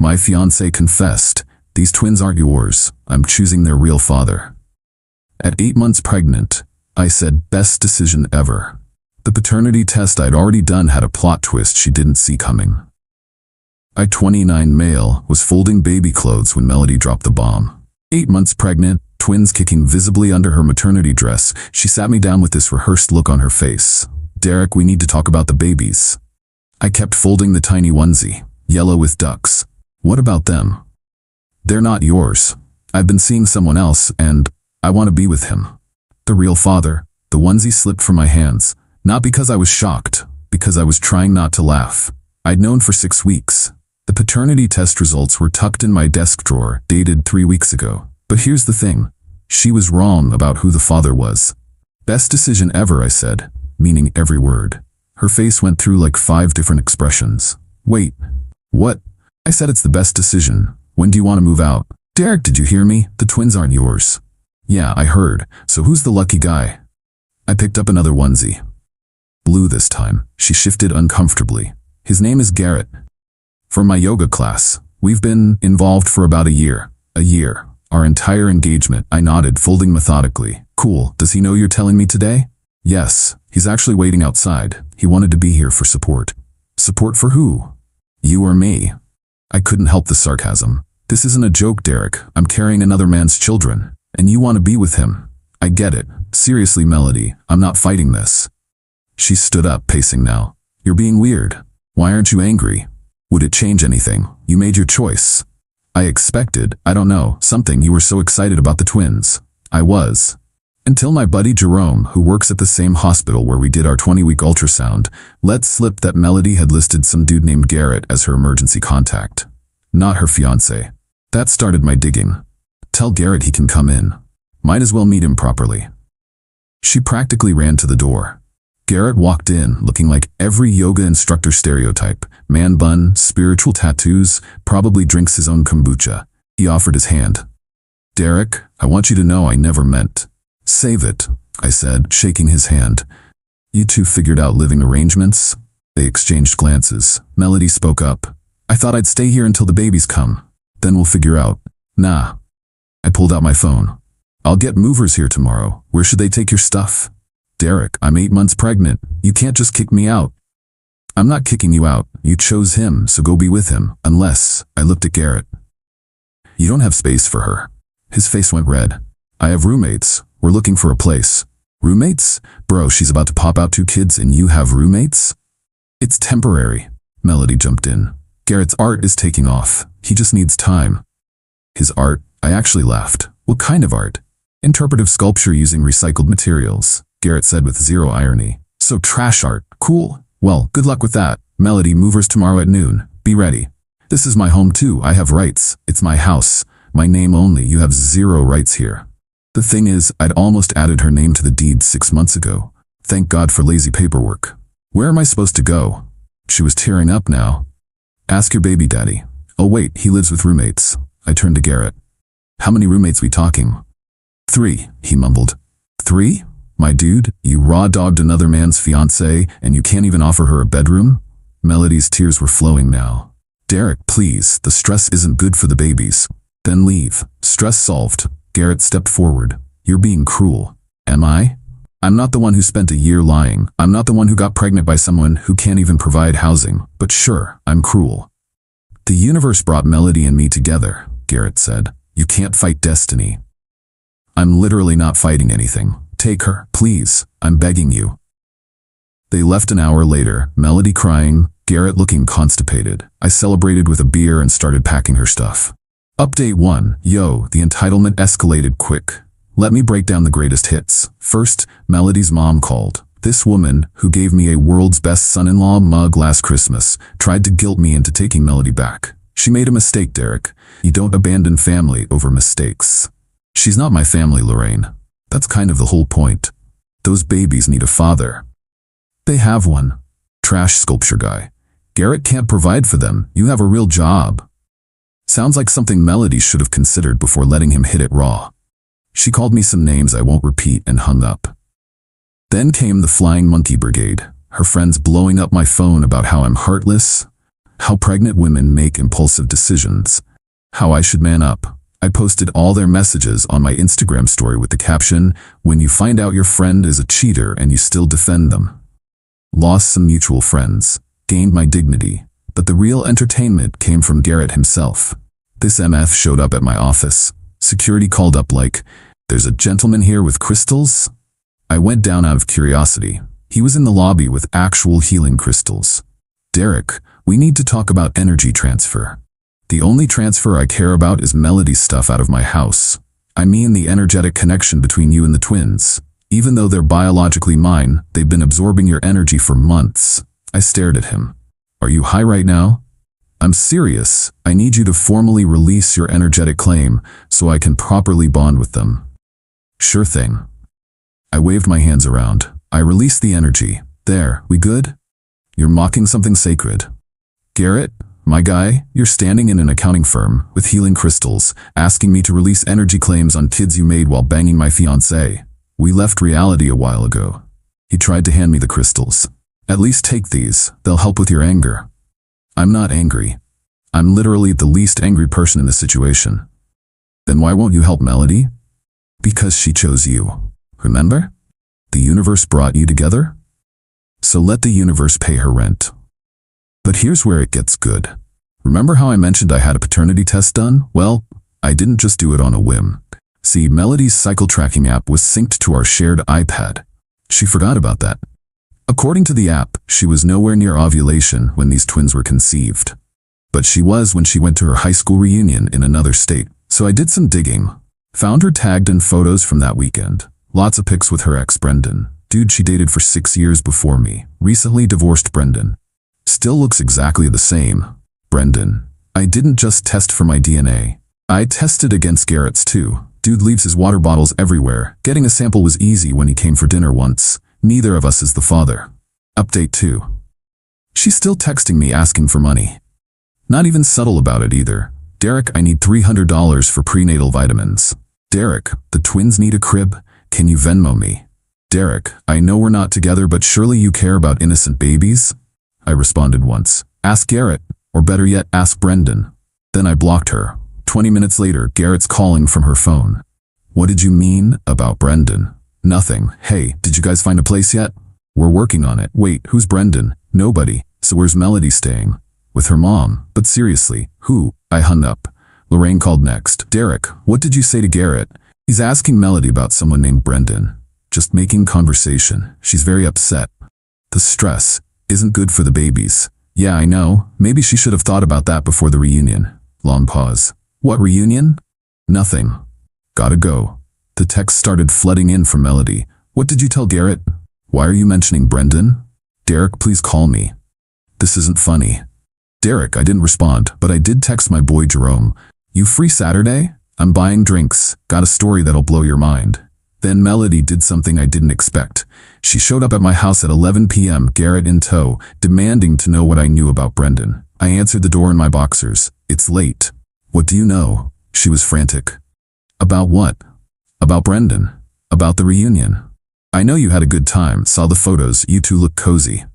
My fiancé confessed, "These twins aren't yours. I'm choosing their real father." At 8 months pregnant, I said, "Best decision ever." The paternity test I'd already done had a plot twist she didn't see coming. I, 29 male, was folding baby clothes when Melody dropped the bomb. 8 months pregnant, twins kicking visibly under her maternity dress, she sat me down with this rehearsed look on her face. "Derek, we need to talk about the babies." I kept folding the tiny onesie, yellow with ducks. "What about them?" "They're not yours. I've been seeing someone else, and I want to be with him." The real father. The onesie slipped from my hands, not because I was shocked, because I was trying not to laugh. I'd known for 6 weeks. The paternity test results were tucked in my desk drawer, dated 3 weeks ago. But here's the thing. She was wrong about who the father was. "Best decision ever," I said, meaning every word. Her face went through like 5 different expressions. "Wait, what?" I said, "It's the best decision. When do you want to move out?" "Derek, did you hear me? The twins aren't yours." "Yeah, I heard. So who's the lucky guy?" I picked up another onesie. Blue this time. She shifted uncomfortably. "His name is Garrett. From my yoga class. We've been involved for about a year. A year. Our entire engagement." I nodded, folding methodically. "Cool. Does he know you're telling me today?" "Yes. He's actually waiting outside. He wanted to be here for support." "Support for who? You or me?" I couldn't help the sarcasm. "This isn't a joke, Derek. I'm carrying another man's children. And you want to be with him. I get it. Seriously, Melody, I'm not fighting this." She stood up, pacing now. "You're being weird. Why aren't you angry? Would it change anything? You made your choice." I expected, I don't know, something. You were so excited about the twins. I was. Until my buddy Jerome, who works at the same hospital where we did our 20-week ultrasound, let slip that Melody had listed some dude named Garrett as her emergency contact. Not her fiancé. That started my digging. "Tell Garrett he can come in. Might as well meet him properly." She practically ran to the door. Garrett walked in, looking like every yoga instructor stereotype. Man bun, spiritual tattoos, probably drinks his own kombucha. He offered his hand. "Derek, I want you to know I never meant." "Save it," I said, shaking his hand. "You two figured out living arrangements?" They exchanged glances. Melody spoke up. "I thought I'd stay here until the babies come. Then we'll figure out." "Nah." I pulled out my phone. "I'll get movers here tomorrow. Where should they take your stuff?" "Derek, I'm 8 months pregnant. You can't just kick me out." "I'm not kicking you out. You chose him, so go be with him. Unless," I looked at Garrett. "You don't have space for her." His face went red. "I have roommates. We're looking for a place." "Roommates? Bro, she's about to pop out 2 kids and you have roommates?" "It's temporary." Melody jumped in. "Garrett's art is taking off. He just needs time." "His art?" I actually laughed. "What kind of art?" "Interpretive sculpture using recycled materials," Garrett said with zero irony. "So trash art. Cool. Well, good luck with that. Melody, movers tomorrow at noon. Be ready." "This is my home too. I have rights. It's my house. My name only. You have 0 rights here." The thing is, I'd almost added her name to the deed 6 months ago. Thank God for lazy paperwork. "Where am I supposed to go?" She was tearing up now. "Ask your baby daddy." "Oh wait, he lives with roommates." I turned to Garrett. "How many roommates we talking?" 3, he mumbled. 3? My dude, you raw-dogged another man's fiancée and you can't even offer her a bedroom? Melody's tears were flowing now. "Derek, please, the stress isn't good for the babies." "Then leave." Stress solved. Garrett stepped forward. "You're being cruel." "Am I?" "I'm not the one who spent a year lying. I'm not the one who got pregnant by someone who can't even provide housing. But sure, I'm cruel." "The universe brought Melody and me together," Garrett said. "You can't fight destiny." "I'm literally not fighting anything. Take her, please. I'm begging you." They left an hour later, Melody crying, Garrett looking constipated. I celebrated with a beer and started packing her stuff. Update 1. Yo, the entitlement escalated quick. Let me break down the greatest hits. First, Melody's mom called. This woman, who gave me a world's best son-in-law mug last Christmas, tried to guilt me into taking Melody back. She made a mistake, Derek. You don't abandon family over mistakes. She's not my family, Lorraine. That's kind of the whole point. Those babies need a father. They have one. Trash sculpture guy. Garrett can't provide for them. You have a real job. Sounds like something Melody should have considered before letting him hit it raw. She called me some names I won't repeat and hung up. Then came the Flying Monkey Brigade, her friends blowing up my phone about how I'm heartless, how pregnant women make impulsive decisions, how I should man up. I posted all their messages on my Instagram story with the caption, "When you find out your friend is a cheater and you still defend them." Lost some mutual friends, gained my dignity, but the real entertainment came from Garrett himself. This MF showed up at my office. Security called up like, "There's a gentleman here with crystals?" I went down out of curiosity. He was in the lobby with actual healing crystals. "Derek, we need to talk about energy transfer. The only transfer I care about is Melody's stuff out of my house. I mean the energetic connection between you and the twins. Even though they're biologically mine, they've been absorbing your energy for months." I stared at him. "Are you high right now?" "I'm serious. I need you to formally release your energetic claim so I can properly bond with them." "Sure thing." I waved my hands around. I released the energy. "There, we good?" "You're mocking something sacred." "Garrett, my guy, you're standing in an accounting firm with healing crystals, asking me to release energy claims on kids you made while banging my fiancée. We left reality a while ago." He tried to hand me the crystals. "At least take these. They'll help with your anger." "I'm not angry. I'm literally the least angry person in the situation." "Then why won't you help Melody?" "Because she chose you. Remember? The universe brought you together? So let the universe pay her rent." But here's where it gets good. Remember how I mentioned I had a paternity test done? Well, I didn't just do it on a whim. See, Melody's cycle tracking app was synced to our shared iPad. She forgot about that. According to the app, she was nowhere near ovulation when these twins were conceived. But she was when she went to her high school reunion in another state. So I did some digging. Found her tagged in photos from that weekend. Lots of pics with her ex Brendan. Dude she dated for 6 years before me. Recently divorced Brendan. Still looks exactly the same. Brendan. I didn't just test for my DNA. I tested against Garrett's too. Dude leaves his water bottles everywhere. Getting a sample was easy when he came for dinner once. Neither of us is the father. Update 2. She's still texting me asking for money. Not even subtle about it either. "Derek, I need $300 for prenatal vitamins." "Derek, the twins need a crib. Can you Venmo me?" "Derek, I know we're not together, but surely you care about innocent babies?" I responded once. "Ask Garrett, or better yet, ask Brendan." Then I blocked her. 20 minutes later, Garrett's calling from her phone. "What did you mean about Brendan?" "Nothing. Hey, did you guys find a place yet?" "We're working on it." "Wait, who's Brendan?" "Nobody." "So where's Melody staying?" "With her mom." "But seriously, who?" I hung up. Lorraine called next. "Derek, what did you say to Garrett?" "He's asking Melody about someone named Brendan." "Just making conversation. She's very upset." "The stress isn't good for the babies." "Yeah, I know. Maybe she should have thought about that before the reunion." Long pause. "What reunion?" "Nothing. Gotta go." The text started flooding in from Melody. "What did you tell Garrett?" "Why are you mentioning Brendan?" "Derek, please call me. This isn't funny." "Derek," I didn't respond, but I did text my boy Jerome. "You free Saturday? I'm buying drinks. Got a story that'll blow your mind." Then Melody did something I didn't expect. She showed up at my house at 11 p.m., Garrett in tow, demanding to know what I knew about Brendan. I answered the door in my boxers. "It's late." "What do you know?" She was frantic. "About what?" "About Brendan. About the reunion. I know you had a good time, saw the photos, you two look cozy."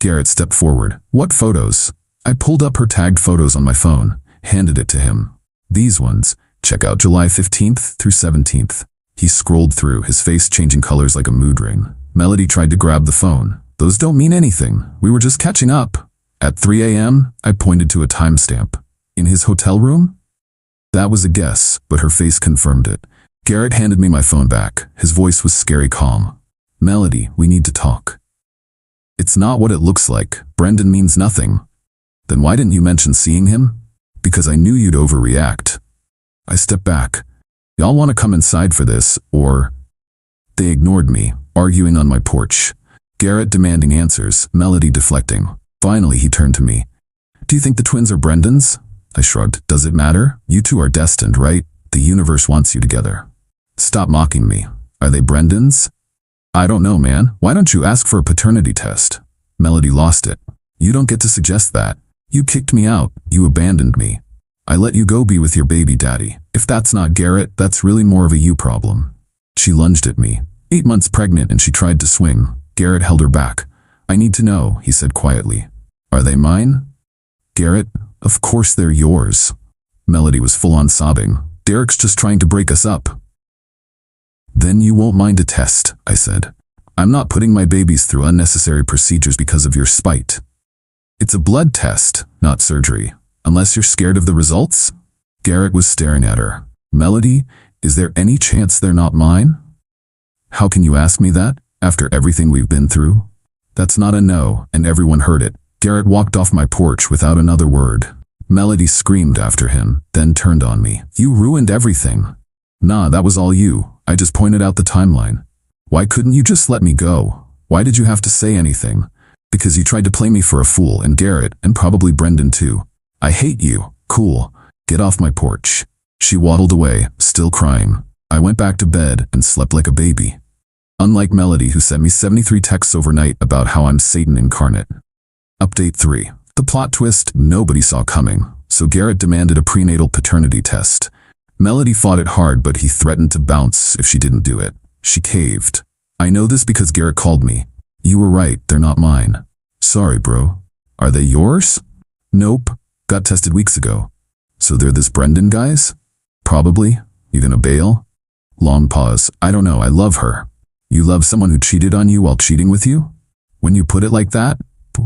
Garrett stepped forward. "What photos?" I pulled up her tagged photos on my phone, handed it to him. "These ones. Check out July 15th through 17th. He scrolled through, his face changing colors like a mood ring. Melody tried to grab the phone. "Those don't mean anything. We were just catching up." At 3 a.m., I pointed to a timestamp. "In his hotel room?" That was a guess, but her face confirmed it. Garrett handed me my phone back. His voice was scary calm. "Melody, we need to talk." "It's not what it looks like. Brendan means nothing." "Then why didn't you mention seeing him?" "Because I knew you'd overreact." I stepped back. "Y'all want to come inside for this, or?" They ignored me, arguing on my porch. Garrett demanding answers, Melody deflecting. Finally, he turned to me. "Do you think the twins are Brendan's?" I shrugged. "Does it matter? You two are destined, right? The universe wants you together." "Stop mocking me. Are they Brendan's?" "I don't know, man. Why don't you ask for a paternity test?" Melody lost it. "You don't get to suggest that. You kicked me out. You abandoned me. I let you go be with your baby daddy. If that's not Garrett, that's really more of a you problem." She lunged at me. 8 months pregnant, and she tried to swing. Garrett held her back. "I need to know," he said quietly. "Are they mine?" Garrett, of course they're yours. Melody was full on sobbing. Derek's just trying to break us up. Then you won't mind a test, I said. I'm not putting my babies through unnecessary procedures because of your spite. It's a blood test, not surgery, unless you're scared of the results? Garrett was staring at her. Melody, is there any chance they're not mine? How can you ask me that, after everything we've been through? That's not a no, and everyone heard it. Garrett walked off my porch without another word. Melody screamed after him, then turned on me. You ruined everything. Nah, that was all you. I just pointed out the timeline. Why couldn't you just let me go? Why did you have to say anything? Because you tried to play me for a fool, and Garrett, and probably Brendan too. I hate you. Cool. Get off my porch. She waddled away, still crying. I went back to bed and slept like a baby. Unlike Melody, who sent me 73 texts overnight about how I'm Satan incarnate. Update 3. The plot twist nobody saw coming, so Garrett demanded a prenatal paternity test. Melody fought it hard, but he threatened to bounce if she didn't do it. She caved. I know this because Garrett called me. You were right, they're not mine. Sorry, bro. Are they yours? Nope. Got tested weeks ago. So they're this Brendan guy's? Probably. You gonna bail? Long pause. I don't know, I love her. You love someone who cheated on you while cheating with you? When you put it like that?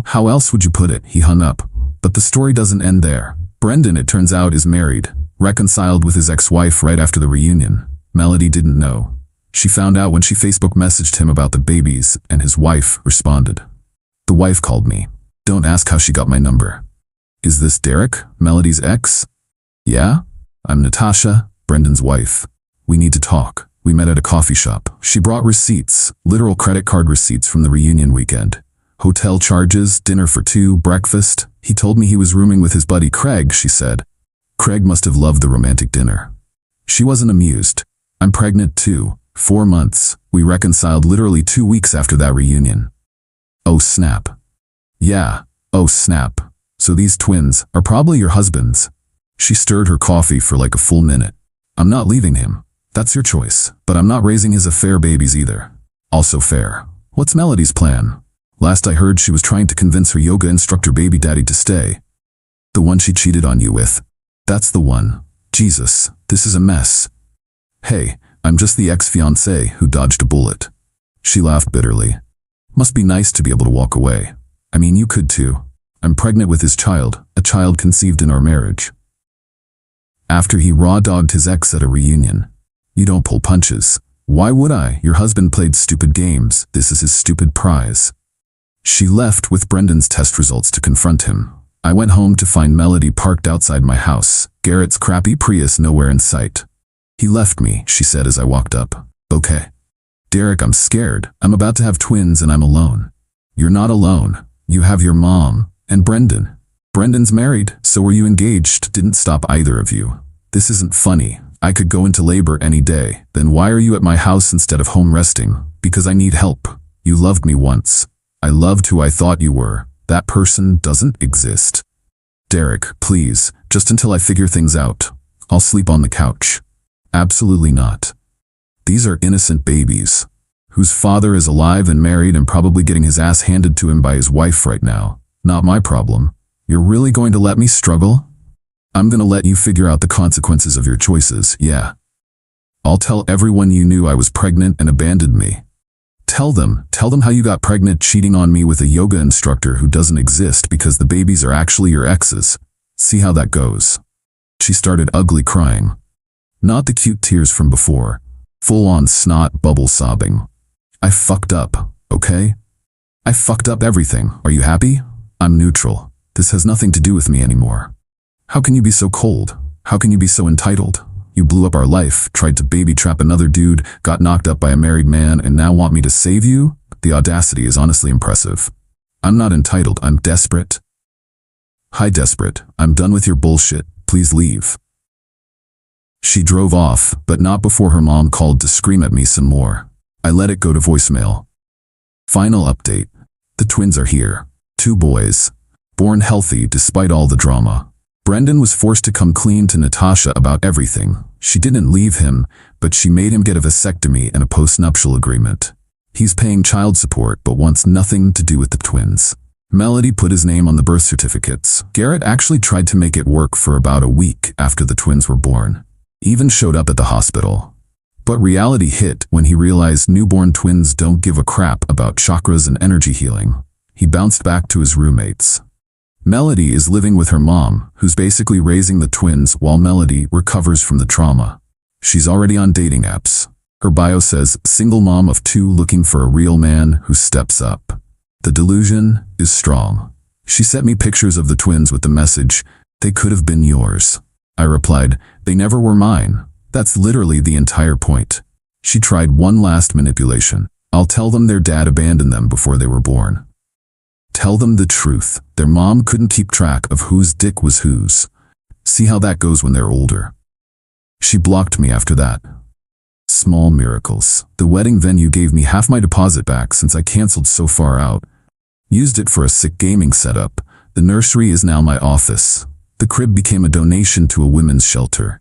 How else would you put it? He hung up. But the story doesn't end there. Brendan, it turns out, is married. Reconciled with his ex-wife right after the reunion. Melody didn't know. She found out when she Facebook messaged him about the babies, and his wife responded. The wife called me. Don't ask how she got my number. Is this Derek, Melody's ex? Yeah? I'm Natasha, Brendan's wife. We need to talk. We met at a coffee shop. She brought receipts, literal credit card receipts from the reunion weekend. Hotel charges, dinner for two, breakfast. He told me he was rooming with his buddy Craig, she said. Craig must have loved the romantic dinner. She wasn't amused. I'm pregnant too. 4 months. We reconciled literally 2 weeks after that reunion. Oh snap. Yeah. Oh snap. So these twins are probably your husband's. She stirred her coffee for like a full minute. I'm not leaving him. That's your choice. But I'm not raising his affair babies either. Also fair. What's Melody's plan? Last I heard, she was trying to convince her yoga instructor baby daddy to stay. The one she cheated on you with. That's the one. Jesus, this is a mess. Hey, I'm just the ex-fiancée who dodged a bullet. She laughed bitterly. Must be nice to be able to walk away. I mean, you could too. I'm pregnant with his child, a child conceived in our marriage. After he raw-dogged his ex at a reunion. You don't pull punches. Why would I? Your husband played stupid games. This is his stupid prize. She left with Brendan's test results to confront him. I went home to find Melody parked outside my house, Garrett's crappy Prius nowhere in sight. He left me, she said as I walked up. Okay. Derek, I'm scared. I'm about to have twins and I'm alone. You're not alone. You have your mom. And Brendan. Brendan's married, so were you engaged? Didn't stop either of you. This isn't funny. I could go into labor any day. Then why are you at my house instead of home resting? Because I need help. You loved me once. I loved who I thought you were. That person doesn't exist. Derek, please, just until I figure things out. I'll sleep on the couch. Absolutely not. These are innocent babies, whose father is alive and married and probably getting his ass handed to him by his wife right now. Not my problem. You're really going to let me struggle? I'm gonna let you figure out the consequences of your choices, yeah. I'll tell everyone you knew I was pregnant and abandoned me. Tell them how you got pregnant cheating on me with a yoga instructor who doesn't exist because the babies are actually your ex's. See how that goes. She started ugly crying. Not the cute tears from before. Full-on snot bubble sobbing. I fucked up, okay? I fucked up everything. Are you happy? I'm neutral. This has nothing to do with me anymore. How can you be so cold? How can you be so entitled? You blew up our life, tried to baby trap another dude, got knocked up by a married man, and now want me to save you? The audacity is honestly impressive. I'm not entitled, I'm desperate. Hi, desperate. I'm done with your bullshit. Please leave. She drove off, but not before her mom called to scream at me some more. I let it go to voicemail. Final update. The twins are here. 2 boys. Born healthy despite all the drama. Brendan was forced to come clean to Natasha about everything. She didn't leave him, but she made him get a vasectomy and a postnuptial agreement. He's paying child support but wants nothing to do with the twins. Melody put his name on the birth certificates. Garrett actually tried to make it work for about a week after the twins were born. Even showed up at the hospital. But reality hit when he realized newborn twins don't give a crap about chakras and energy healing. He bounced back to his roommates. Melody is living with her mom, who's basically raising the twins while Melody recovers from the trauma. She's already on dating apps. Her bio says, single mom of 2 looking for a real man who steps up. The delusion is strong. She sent me pictures of the twins with the message, they could have been yours. I replied, they never were mine. That's literally the entire point. She tried one last manipulation. I'll tell them their dad abandoned them before they were born. Tell them the truth. Their mom couldn't keep track of whose dick was whose. See how that goes when they're older. She blocked me after that. Small miracles. The wedding venue gave me half my deposit back since I canceled so far out. Used it for a sick gaming setup. The nursery is now my office. The crib became a donation to a women's shelter.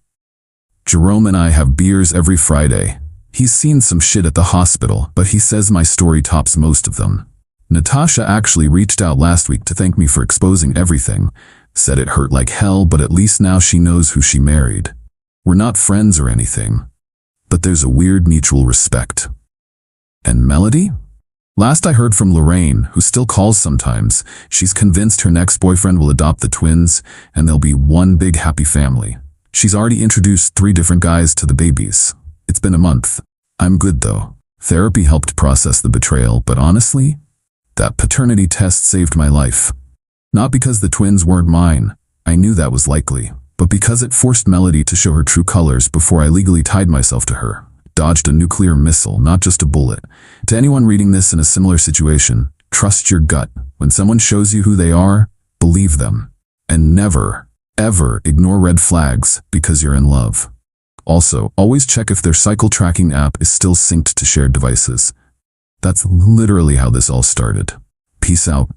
Jerome and I have beers every Friday. He's seen some shit at the hospital, but he says my story tops most of them. Natasha actually reached out last week to thank me for exposing everything. Said it hurt like hell, but at least now she knows who she married. We're not friends or anything. But there's a weird mutual respect. And Melody? Last I heard from Lorraine, who still calls sometimes, she's convinced her next boyfriend will adopt the twins, and they'll be one big happy family. She's already introduced 3 different guys to the babies. It's been a month. I'm good though. Therapy helped process the betrayal, but honestly, that paternity test saved my life. Not because the twins weren't mine. I knew that was likely. But because it forced Melody to show her true colors before I legally tied myself to her. Dodged a nuclear missile, not just a bullet. To anyone reading this in a similar situation, trust your gut. When someone shows you who they are, believe them. And never, ever ignore red flags because you're in love. Also, always check if their cycle tracking app is still synced to shared devices. That's literally how this all started. Peace out.